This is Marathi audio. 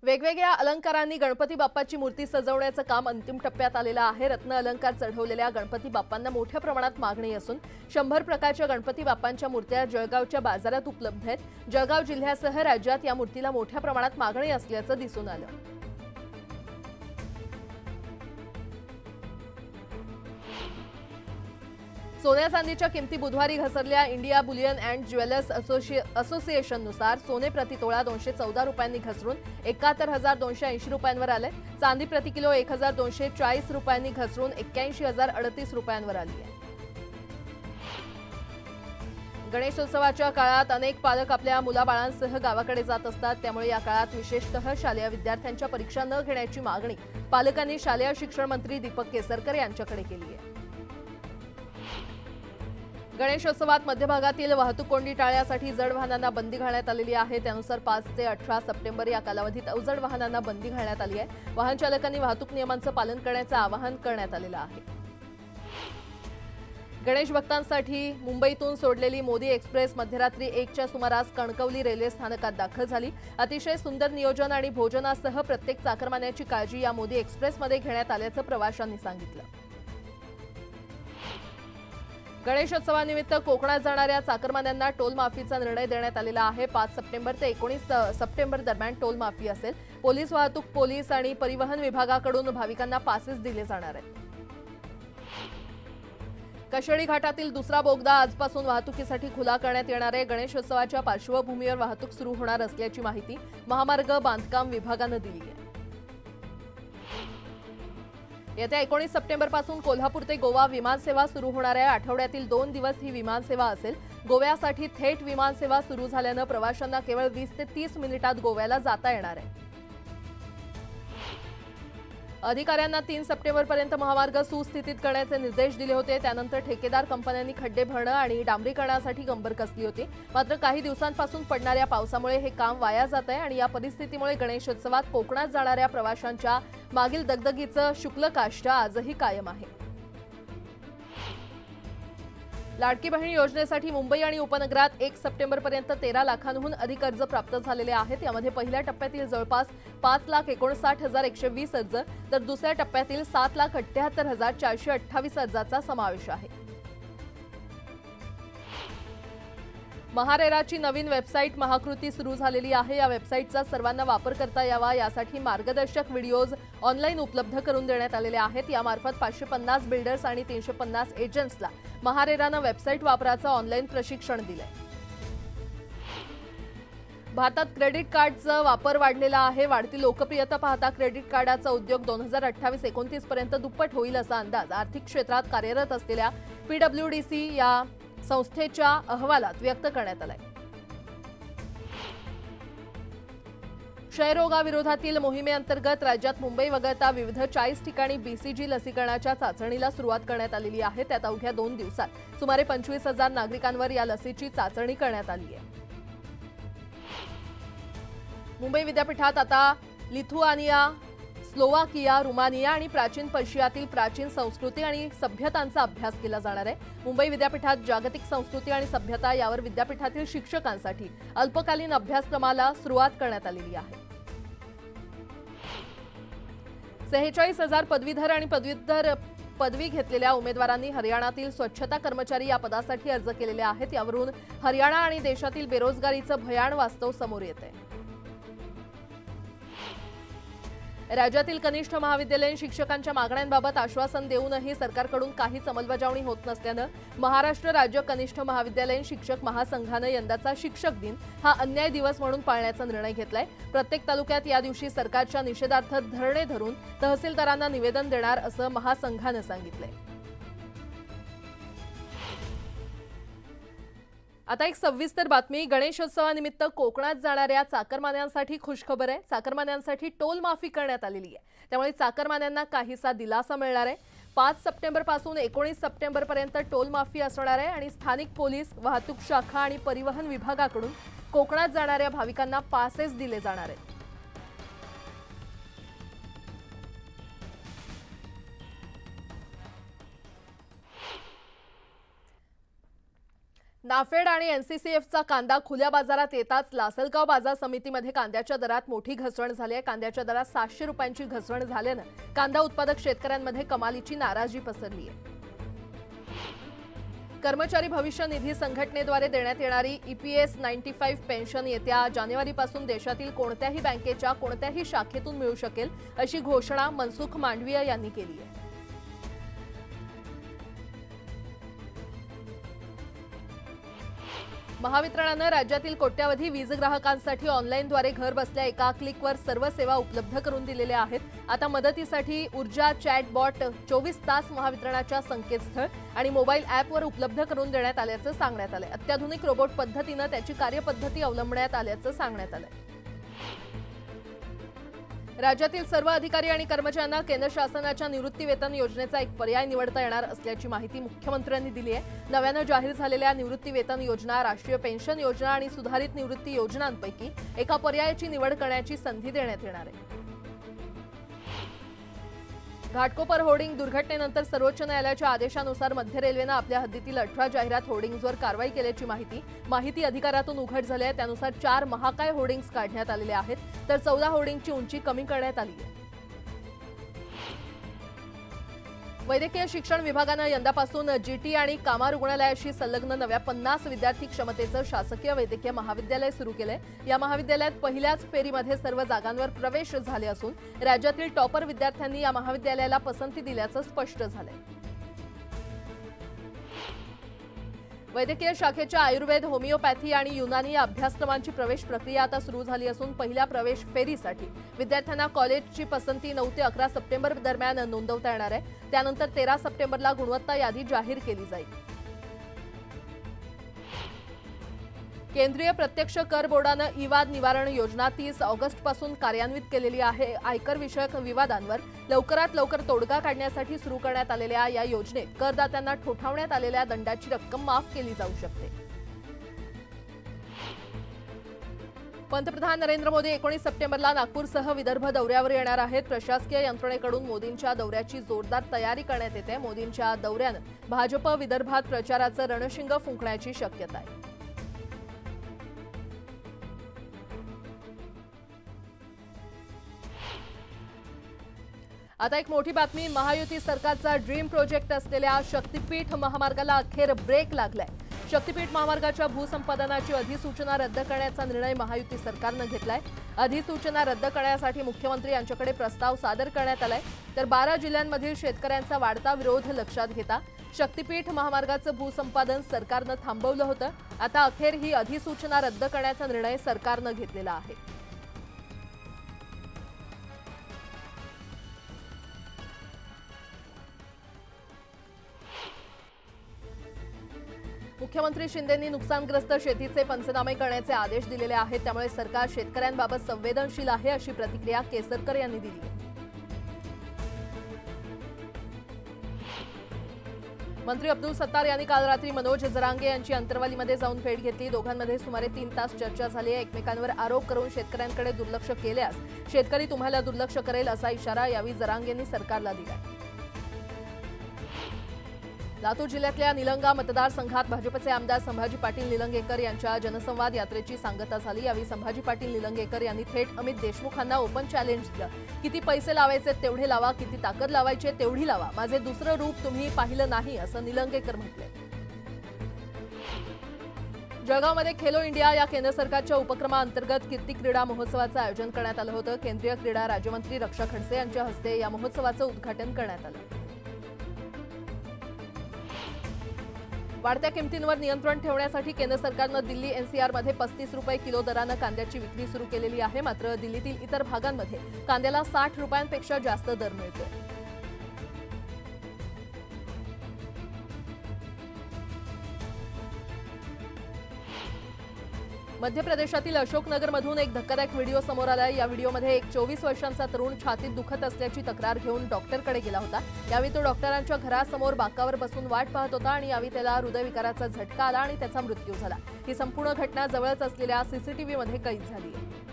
वेगवेगळ्या अलंकारांनी गणपती बाप्पाची मूर्ती सजवण्याचं काम अंतिम टप्प्यात आलेलं आहे। रत्न अलंकार चढवलेल्या गणपती बाप्पांना मोठ्या प्रमाणात मागणी असून 100 प्रकारच्या गणपती बाप्पांच्या मूर्त्या जळगावच्या बाजारात उपलब्ध आहेत। जळगाव जिल्ह्यासह राज्यात या मूर्तीला मोठ्या प्रमाणात मागणी असल्याचं दिसून आलं। सोन्या चांदीच्या किमती बुधवारी घसरल्या। इंडिया बुलियन अँड ज्वेलर्स असोसिएशननुसार सोने प्रति तोळा 214 रुपयांनी घसरून 71,280 रुपयांवर आले। चांदी प्रति किलो 1,240 रुपयांनी घसरून 81,038 रुपयांवर आली आहे। गणेशोत्सवाच्या काळात अनेक पालक आपल्या मुलाबाळांसह गावाकडे जात असतात, त्यामुळे या काळात विशेषतः शालेय विद्यार्थ्यांच्या परीक्षा न घेण्याची मागणी पालकांनी शालेय शिक्षण मंत्री दीपक केसरकर यांच्याकडे केली आहे। गणेशोत्सवात मध्यभागातील वाहतूक कोंडी टाळण्यासाठी जड वाहनांना बंदी घालण्यात आलेली आहे। त्यानुसार 5 ते 18 सप्टेंबर या कालावधीत अवजड वाहनांना बंदी घालण्यात आली आहे। वाहन चालकांनी वाहतूक नियमांचं पालन करण्याचं आवाहन करण्यात आलेलं आहे। गणेश भक्तांसाठी मुंबईतून सोडलेली मोदी एक्सप्रेस मध्यरात्री 1च्या सुमारास कणकवली रेल्वे स्थानकात दाखल झाली। अतिशय सुंदर नियोजन आणि भोजनासह प्रत्येक चाकरमान्याची काळजी या मोदी एक्सप्रेसमध्ये घेण्यात आल्याचं प्रवाशांनी सांगितलं। गणेशोत्सवानिमित्त कोकणात जाणाऱ्या चाकरमान्यांना टोल माफीचा निर्णय देण्यात आलेला आहे। 5 सप्टेंबर ते 19 सप्टेंबर दरम्यान टोल माफी असेल। पोलीस वाहतूक पोलीस आणि परिवहन विभागाकडून भाविकांना पासेस दिले जाणार आहेत। कशेडी घाटातील दुसरा बोगदा आजपासून वाहतुकीसाठी खुला करण्यात येणार आहे। गणेशोत्सवाच्या पार्श्वभूमीवर वाहतूक सुरू होणार असल्याची माहिती महामार्ग बांधकाम विभागानं दिली आहे। येत्या 19 सप्टेंबरपासून कोल्हापूर ते गोवा विमानसेवा सुरू होणार आहे। आठवड्यातील 2 दिवस ही विमानसेवा असेल। गोव्यासाठी थेट विमानसेवा सुरू झाल्यानं प्रवाशांना केवळ 20 ते 30 मिनिटात गोव्याला जाता येणार आहे। अधिकाऱ्यांना 3 सप्टेंबरपर्यंत महामार्ग सुस्थितीत करण्याचे निर्देश दिले होते। त्यानंतर ठेकेदार कंपन्यांनी खड्डे भरणं आणि डांबरीकरणासाठी कंबर कसली होती। मात्र काही दिवसांपासून पडणाऱ्या पावसामुळे हे काम वाया जात आहे आणि या परिस्थितीमुळे गणेशोत्सवात कोकणात जाणाऱ्या प्रवाशांच्या मागील दगदगीचं शुल्क काष्ठ आजही कायम आहे। लाडकी बहीण योजनेसाठी मुंबई आणि उपनगरात 1 सप्टेंबरपर्यंत 13 लाखांहून अधिक अर्ज प्राप्त झालेले आहेत। यामध्ये पहिल्या टप्प्यातील जवळपास 5,59,120 अर्ज तर दुसऱ्या टप्प्यातील 7,78,428 अर्जाचा समावेश आहे। महारेराची नवीन वेबसाईट महाकृती सुरू झालेली आहे। या वेबसाईटचा सर्वांना वापर करता यावा यासाठी मार्गदर्शक व्हिडिओज ऑनलाईन उपलब्ध करून देण्यात आलेले आहेत। यामार्फत 550 बिल्डर्स आणि 350 एजंट्सला महारेरानं वेबसाईट वापराचं ऑनलाईन प्रशिक्षण दिलंय। भारतात क्रेडिट कार्डचा वापर वाढलेला आहे। वाढती लोकप्रियता पाहता क्रेडिट कार्डाचा उद्योग 2028-29 पर्यंत दुप्पट होईल असा अंदाज आर्थिक क्षेत्रात कार्यरत असलेल्या PwC या संस्थेच्या अहवालात व्यक्त करण्यात आलाय। क्षयरोगाविरोधातील मोहिमेअंतर्गत राज्यात मुंबई वगळता विविध 40 ठिकाणी BCG लसीकरणाच्या चाचणीला सुरुवात करण्यात आलेली आहे। त्यात अवघ्या 2 दिवसात सुमारे 25,000 नागरिकांवर या लसीची चाचणी करण्यात आली आहे। मुंबई विद्यापीठात आता लिथुआनिया, स्लोवाकिया, रुमानिया आणि प्राचीन पर्शियातील प्राचीन संस्कृती आणि सभ्यतांचा अभ्यास केला जाणार आहे। मुंबई विद्यापीठात जागतिक संस्कृती आणि सभ्यता यावर विद्यापीठातील शिक्षकांसाठी अल्पकालीन अभ्यासक्रमाला सुरुवात करण्यात आलेली आहे। 46,000 पदवीधर आणि पदवी घेतलेल्या उमेदवारांनी हरियाणातील स्वच्छता कर्मचारी या पदासाठी अर्ज केलेले आहेत। यावरून हरियाणा आणि देशातील बेरोजगारीचं भयाण वास्तव समोर येतंय। राज्यातील कनिष्ठ महाविद्यालयीन शिक्षकांच्या मागण्यांबाबत आश्वासन देऊनही सरकारकडून काहीच अंमलबजावणी होत नसल्यानं महाराष्ट्र राज्य कनिष्ठ महाविद्यालयीन शिक्षक महासंघानं यंदाचा शिक्षक दिन हा अन्याय दिवस म्हणून पाळण्याचा निर्णय घेतलाय। प्रत्येक तालुक्यात या दिवशी सरकारच्या निषेधार्थ धरणे धरून तहसीलदारांना निवेदन देणार असं महासंघानं सांगितलंय। आता एक सविस्तर बातमी। गणेशोत्सवानिमित्त कोकणात जाणाऱ्या चाकरमान्यांसाठी खुशखबर आहे। चाकरमान्यांसाठी टोल माफी करण्यात आलेली आहे। त्यामुळे चाकरमान्यांना काहीसा दिलासा मिळणार आहे। 5 सप्टेंबरपासून 19 सप्टेंबरपर्यंत टोल माफी असणार आहे आणि स्थानिक पोलीस, वाहतूक शाखा आणि परिवहन विभागाकडून कोकणात जाणाऱ्या भाविकांना पासेस दिले जाणार आहेत। नाफेड आणि एनसीसीएफचा कांदा खुल्या बाजारात येताच लासलगाव बाजार समितीमध्ये कांद्याच्या दरात मोठी घसरण झाली आहे। कांद्याच्या दरात 700 रुपयांची घसरण झाल्याने कांदा उत्पादक शेतकऱ्यांमध्ये कमालीची नाराजी पसरली आहे। कर्मचारी भविष्य निधी संघटनेद्वारे देण्यात येणारी EPS 95 पेन्शन येत्या जानेवारीपासून देशातील कोणत्याही बँकेच्या कोणत्याही शाखेतून मिळू शकेल अशी घोषणा मनसुख मांडवीय यांनी केली आहे। महावितरणाने राज्यातील कोट्यावधी वीज ग्राहकांसाठी ऑनलाईनद्वारे घर बसल्या एका क्लिकवर सर्व सेवा उपलब्ध करून दिलेल्या आहेत। आता मदतीसाठी ऊर्जा चॅटबॉट 24 तास महावितरणाच्या संकेतस्थळ आणि मोबाईल ॲपवर उपलब्ध करून देण्यात आल्याचं सांगण्यात आलंय। अत्याधुनिक रोबोट पद्धतीने त्याची कार्यपद्धती अवलंबण्यात आल्याचं सांगण्यात आलंय। राज्यातील सर्व अधिकारी आणि कर्मचाऱ्यांना केंद्र शासनाच्या निवृत्ती वेतन योजनेचा एक पर्याय निवडता येणार असल्याची माहिती मुख्यमंत्र्यांनी दिली आहे। नव्यानं जाहीर झालेल्या निवृत्ती वेतन योजना, राष्ट्रीय पेन्शन योजना आणि सुधारित निवृत्ती योजनांपैकी एका पर्यायाची निवड करण्याची संधी देण्यात येणार आहे। घाटकोपर होर्डिंग दुर्घटनेनंतर सर्वोच्च न्यायालयाच्या आदेशानुसार मध्य रेल्वेनं आपल्या हद्दीतील 18 जाहिरात होर्डिंग्जवर कारवाई केल्याची माहिती अधिकारातून उघड झाली आहे। त्यानुसार 4 महाकाय होर्डिंग्ज काढण्यात आलेले आहेत, तर 14 होर्डिंगची उंची कमी करण्यात आली आहे। वैद्यकीय शिक्षण विभागानं यंदापासून जीटी आणि कामा रुग्णालयाशी संलग्न नव्या 50 विद्यार्थी क्षमतेचं शासकीय वैद्यकीय महाविद्यालय सुरू केलंय। या महाविद्यालयात पहिल्याच फेरीमध्ये सर्व जागांवर प्रवेश झाले असून राज्यातील टॉपर विद्यार्थ्यांनी या महाविद्यालयाला पसंती दिल्याचं स्पष्ट झालंय। वैद्यकीय शाखेच्या आयुर्वेद, होमिओपॅथी आणि युनानी या अभ्यासक्रमांची प्रवेश प्रक्रिया आता सुरू झाली असून पहिल्या प्रवेश फेरीसाठी विद्यार्थ्यांना कॉलेजची पसंती 9 ते 11 सप्टेंबर दरम्यान नोंदवता येणार आहे। त्यानंतर 13 सप्टेंबरला गुणवत्ता यादी जाहीर केली जाईल। केंद्रीय प्रत्यक्ष कर बोर्डानं ई-वाद निवारण योजना 30 ऑगस्टपासून कार्यान्वित केलेली आहे। आयकर विषयक विवादांवर लवकरात लवकर तोडगा काढण्यासाठी सुरू करण्यात आलेल्या या योजनेत करदात्यांना ठोठावण्यात आलेल्या दंडाची रक्कम माफ केली जाऊ शकते। पंतप्रधान नरेंद्र मोदी 19 सप्टेंबरला नागपूरसह विदर्भ दौऱ्यावर येणार आहेत। प्रशासकीय यंत्रणेकडून मोदींच्या दौऱ्याची जोरदार तयारी करण्यात येते। मोदींच्या दौऱ्यानं भाजप विदर्भात प्रचाराचं रणशिंग फुंकण्याची शक्यता आहे। आता एक मोठी बातमी, महायुती सरकारचा ड्रीम प्रोजेक्ट असलेल्या शक्तीपीठ महामार्गाला अखेर ब्रेक लागलाय। शक्तीपीठ महामार्गाच्या भूसंपादनाची अधिसूचना रद्द करण्याचा निर्णय महायुती सरकारनं घेतलाय। अधिसूचना रद्द करण्यासाठी मुख्यमंत्री यांच्याकडे प्रस्ताव सादर करण्यात आलाय, तर 12 जिल्ह्यांमधील शेतकऱ्यांचा वाढता विरोध लक्षात घेता शक्तीपीठ महामार्गाचं भूसंपादन सरकारनं थांबवलं होतं। आता अखेर ही अधिसूचना रद्द करण्याचा निर्णय सरकारनं घेतलेला आहे। मुख्यमंत्री शिंदेंनी नुकसानग्रस्त शेतीचे पंचनामे करण्याचे आदेश दिलेले आहेत, त्यामुळे सरकार शेतकऱ्यांबाबत संवेदनशील आहे अशी प्रतिक्रिया केसरकर यांनी दिली आहे। मंत्री अब्दुल सत्तार यांनी काल रात्री मनोज जरांगे यांची अंतरवालीमध्ये जाऊन भेट घेतली। दोघांमध्ये सुमारे 3 तास चर्चा झाली आहे। एकमेकांवर आरोप करून शेतकऱ्यांकडे दुर्लक्ष केल्यास शेतकरी तुम्हाला दुर्लक्ष करेल असा इशारा यावेळी जरांगेंनी सरकारला दिला। लातूर जिल्ह्यातल्या निलंगा मतदारसंघात भाजपचे आमदार संभाजी पाटील निलंगेकर यांच्या जनसंवाद यात्रेची सांगता झाली। यावेळी संभाजी पाटील निलंगेकर यांनी थेट अमित देशमुखांना ओपन चॅलेंज दिलं। किती पैसे लावायचे तेवढे लावा, किती ताकद लावायची तेवढी लावा, माझे दुसरं रूप तुम्ही पाहिलं नाही असं निलंगेकर म्हटले। जळगावमध्ये खेलो इंडिया या केंद्र सरकारच्या उपक्रमाअंतर्गत कीर्ती क्रीडा महोत्सवाचं आयोजन करण्यात आलं होतं। केंद्रीय क्रीडा राज्यमंत्री रक्षा खडसे यांच्या हस्ते या महोत्सवाचं उद्घाटन करण्यात आलं। वाढत्या किमतींवर नियंत्रण ठेवण्यासाठी केंद्र सरकारनं दिल्ली NCRमध्ये 35 रुपये किलो दरानं कांद्याची विक्री सुरू केलेली आहे। मात्र दिल्लीतील इतर भागांमध्ये कांद्याला 60 रुपयांपेक्षा जास्त दर मिळतो। मध्य प्रदेशातील अशोकनगरमधून एक धक्कादायक व्हिडिओ समोर आलाय। या व्हिडिओमध्ये एक 24 वर्षांचा तरुण छातीत दुखत असल्याची तक्रार घेऊन डॉक्टरकडे गेला होता। यावेळी तो डॉक्टरांच्या घरासमोर बाकावर बसून वाट पाहत होता आणि यावेळी त्याला हृदयविकाराचा झटका आला आणि त्याचा मृत्यू झाला। ही संपूर्ण घटना जवळच असलेल्या CCTVमध्ये कैद झाली आहे।